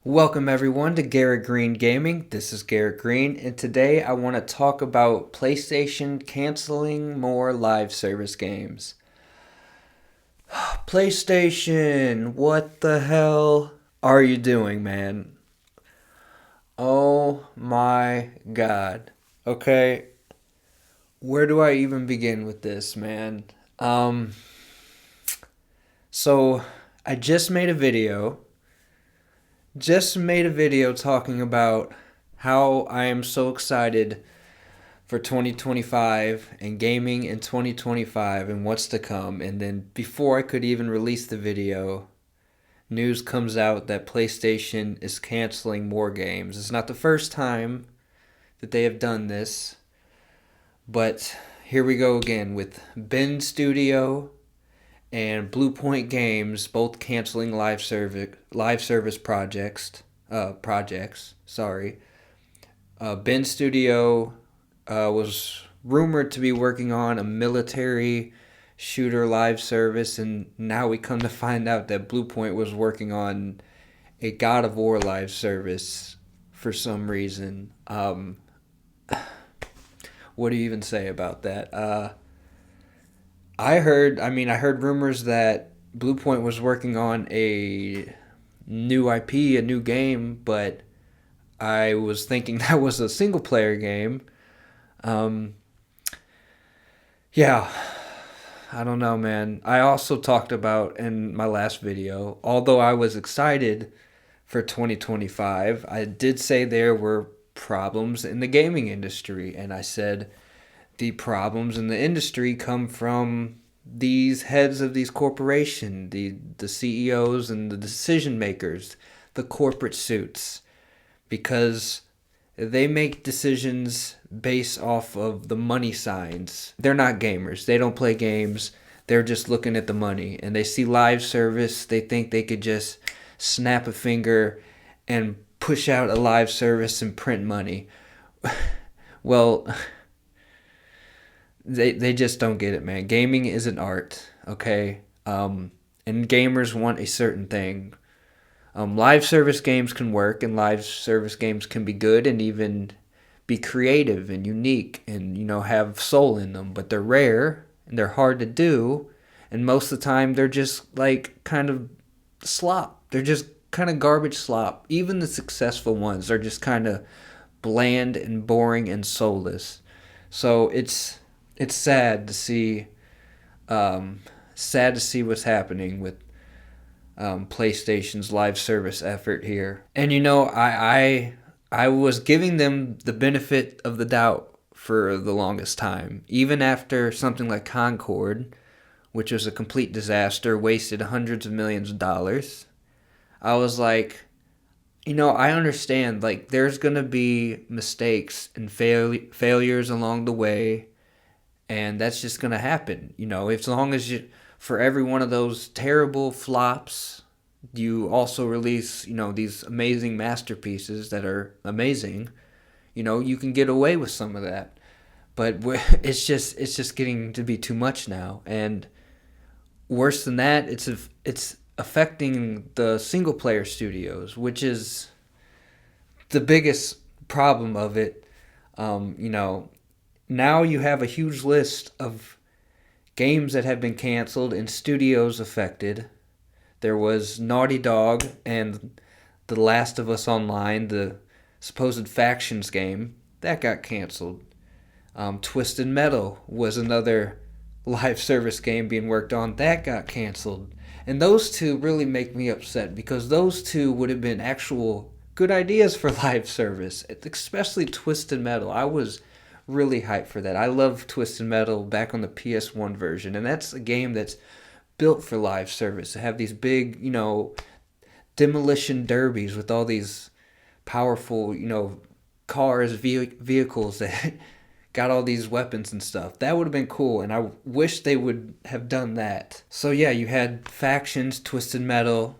Welcome everyone to Garrett Green Gaming. This is Garrett Green, and today I want to talk about PlayStation canceling more live service games. PlayStation, what the hell are you doing, man? Oh my god. Okay, where do I even begin with this, man? Um, so I just made a video talking about how I am so excited for 2025 and gaming in 2025 and what's to come. And then before I could even release the video, news comes out that PlayStation is canceling more games. It's not the first time that they have done this, but here we go again with Ben Studio and Bluepoint Games both canceling live service projects. Sorry. Ben Studio was rumored to be working on a military shooter live service, and now we come to find out that Bluepoint was working on a God of War live service for some reason. What do you even say about that? I heard rumors that Bluepoint was working on a new IP, a new game, but I was thinking that was a single player game. Um, yeah, I don't know, man. I also talked about in my last video, although I was excited for 2025, I did say there were problems in the gaming industry, and I said the problems in the industry come from these heads of these corporations, the CEOs and the decision makers, the corporate suits, because they make decisions based off of the money signs. They're not gamers. They don't play games. They're just looking at the money, and they see live service. They think they could just snap a finger and push out a live service and print money. Well, they just don't get it, man. Gaming is an art, okay? And gamers want a certain thing. Live service games can work, and live service games can be good and even be creative and unique and have soul in them. But they're rare and they're hard to do, and most of the time they're just like kind of slop. They're just kind of garbage slop. Even the successful ones are just kind of bland and boring and soulless. So it's sad to see what's happening with PlayStation's live service effort here. And I was giving them the benefit of the doubt for the longest time, even after something like Concord, which was a complete disaster, wasted hundreds of millions of dollars. I was like, I understand. Like, there's gonna be mistakes and failures along the way, and that's just gonna happen. As long as for every one of those terrible flops, you also release, these amazing masterpieces that are amazing. You can get away with some of that, but it's just getting to be too much now, and worse than that, it's affecting the single player studios, which is the biggest problem of it. Now you have a huge list of games that have been canceled and studios affected. There was Naughty Dog and The Last of Us Online, the supposed factions game, that got canceled. Twisted Metal was another live service game being worked on, that got canceled. And those two really make me upset because those two would have been actual good ideas for live service, especially Twisted Metal. I was really hyped for that. I love Twisted Metal back on the PS1 version, and that's a game that's built for live service to have these big, demolition derbies with all these powerful, cars, vehicles that got all these weapons and stuff. That would have been cool, and I wish they would have done that. So yeah, you had Factions, Twisted Metal,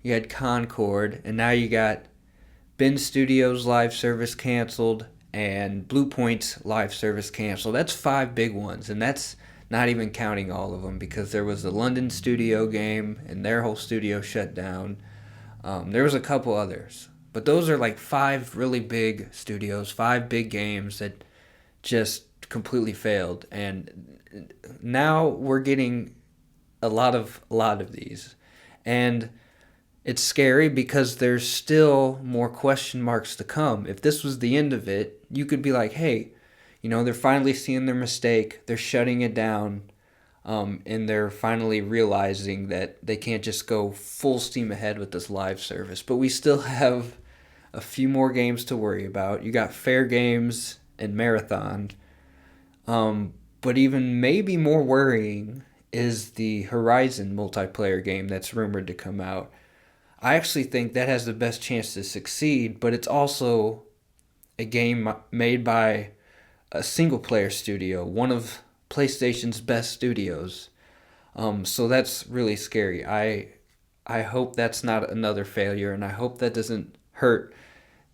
you had Concord, and now you got Ben Studios live service canceled and Bluepoint's live service canceled. That's 5 big ones, and that's not even counting all of them because there was the London studio game and their whole studio shut down. There was a couple others, but those are like five really big studios, five big games that just completely failed. And now we're getting a lot of these, and it's scary because there's still more question marks to come. If this was the end of it, you could be like, hey, they're finally seeing their mistake, they're shutting it down, and they're finally realizing that they can't just go full steam ahead with this live service. But we still have a few more games to worry about. You got Fair Games and Marathon. But even maybe more worrying is the Horizon multiplayer game that's rumored to come out. I actually think that has the best chance to succeed, but it's also a game made by a single player studio, one of PlayStation's best studios. So that's really scary. I hope that's not another failure, and I hope that doesn't hurt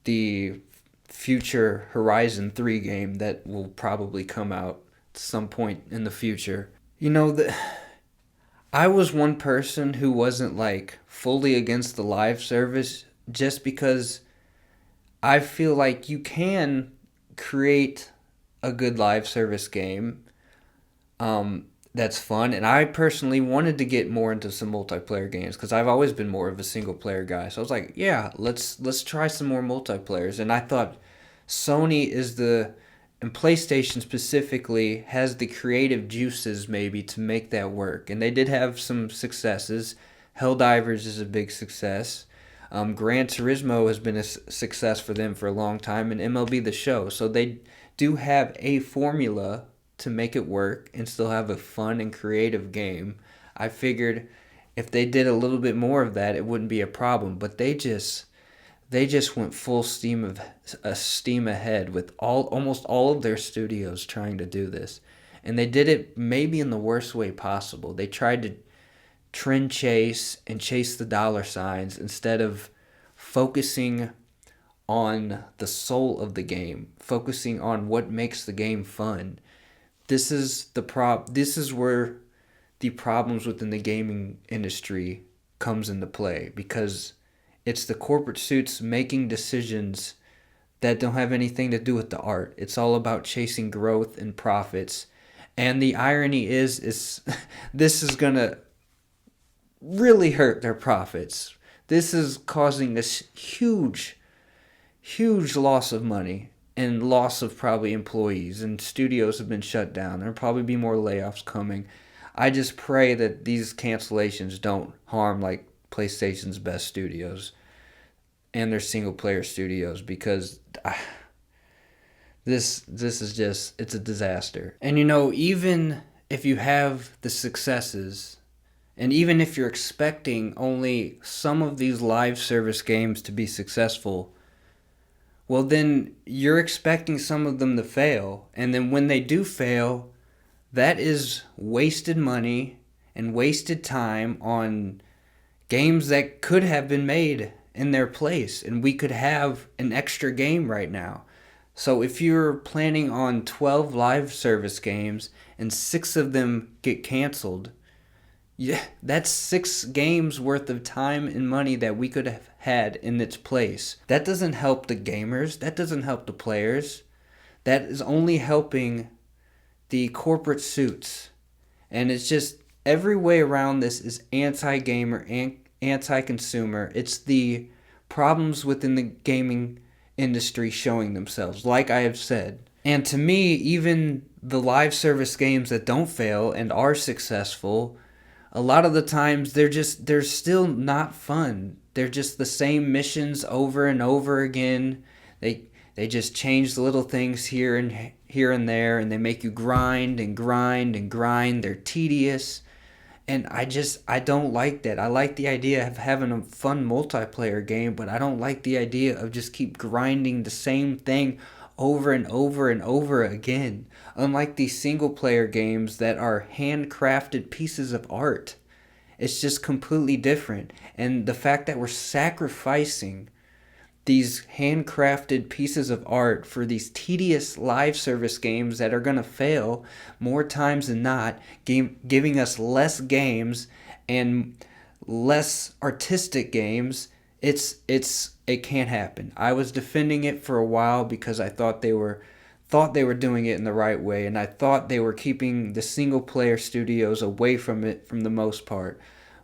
the future Horizon 3 game that will probably come out at some point in the future. I was one person who wasn't like fully against the live service just because I feel like you can create a good live service game that's fun. And I personally wanted to get more into some multiplayer games because I've always been more of a single player guy. So I was like, yeah, let's try some more multiplayers. And I thought Sony is and PlayStation specifically has the creative juices maybe to make that work. And they did have some successes. Helldivers is a big success. Gran Turismo has been a success for them for a long time, and MLB The Show. So they do have a formula to make it work and still have a fun and creative game. I figured if they did a little bit more of that, it wouldn't be a problem. But they just went full steam ahead with almost all of their studios trying to do this, and they did it maybe in the worst way possible. They tried to trend chase and chase the dollar signs instead of focusing on the soul of the game, focusing on what makes the game fun. This is where the problems within the gaming industry comes into play, because it's the corporate suits making decisions that don't have anything to do with the art. It's all about chasing growth and profits. And the irony is this is going to really hurt their profits. This is causing this huge loss of money and loss of probably employees, and studios have been shut down. There'll probably be more layoffs coming. I just pray that these cancellations don't harm like PlayStation's best studios and their single player studios, because this is just, it's a disaster. And even if you have the successes, and even if you're expecting only some of these live service games to be successful, well, then you're expecting some of them to fail. And then when they do fail, that is wasted money and wasted time on games that could have been made in their place. And we could have an extra game right now. So if you're planning on 12 live service games and 6 of them get canceled, yeah, that's 6 games worth of time and money that we could have had in its place. That doesn't help the gamers. That doesn't help the players. That is only helping the corporate suits. And it's just, every way around this is anti-gamer and anti-consumer. It's the problems within the gaming industry showing themselves, like I have said. And to me, even the live service games that don't fail and are successful, a lot of the times they're still not fun. They're just the same missions over and over again. They just change the little things here and there, and they make you grind and grind and grind. They're tedious. And I don't like that. I like the idea of having a fun multiplayer game, but I don't like the idea of just keep grinding the same thing over and over and over again. Unlike these single player games that are handcrafted pieces of art. It's just completely different. And the fact that we're sacrificing these handcrafted pieces of art for these tedious live service games that are going to fail more times than not, giving us less games and less artistic games, it can't happen. I was defending it for a while because I thought they were doing it in the right way, and I thought they were keeping the single player studios away from it from the most part.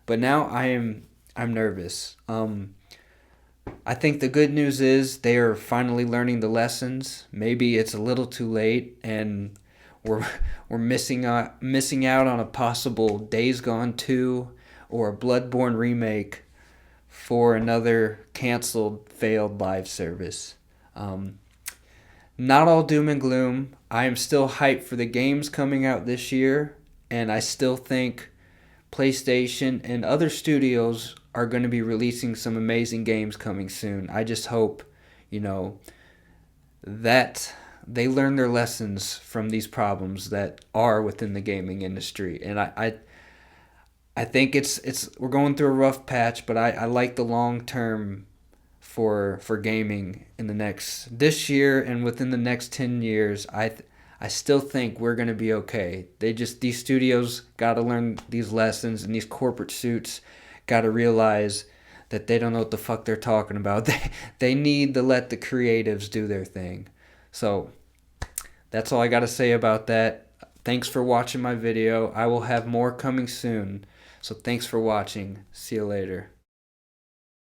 But now I'm nervous. I think the good news is they are finally learning the lessons. Maybe it's a little too late, and we're we're missing out on a possible Days Gone 2 or a Bloodborne remake for another canceled, failed live service. Um, Not all doom and gloom. I am still hyped for the games coming out this year, and I still think PlayStation and other studios are going to be releasing some amazing games coming soon. I just hope, you know, that they learn their lessons from these problems that are within the gaming industry. And I think it's we're going through a rough patch, but I like the long term for gaming in the next this year and within the next 10 years. I still think we're going to be okay. These studios got to learn these lessons, and these corporate suits got to realize that they don't know what the fuck they're talking about. They need to let the creatives do their thing. So that's all I got to say about that. Thanks for watching my video. I will have more coming soon. So thanks for watching. See you later.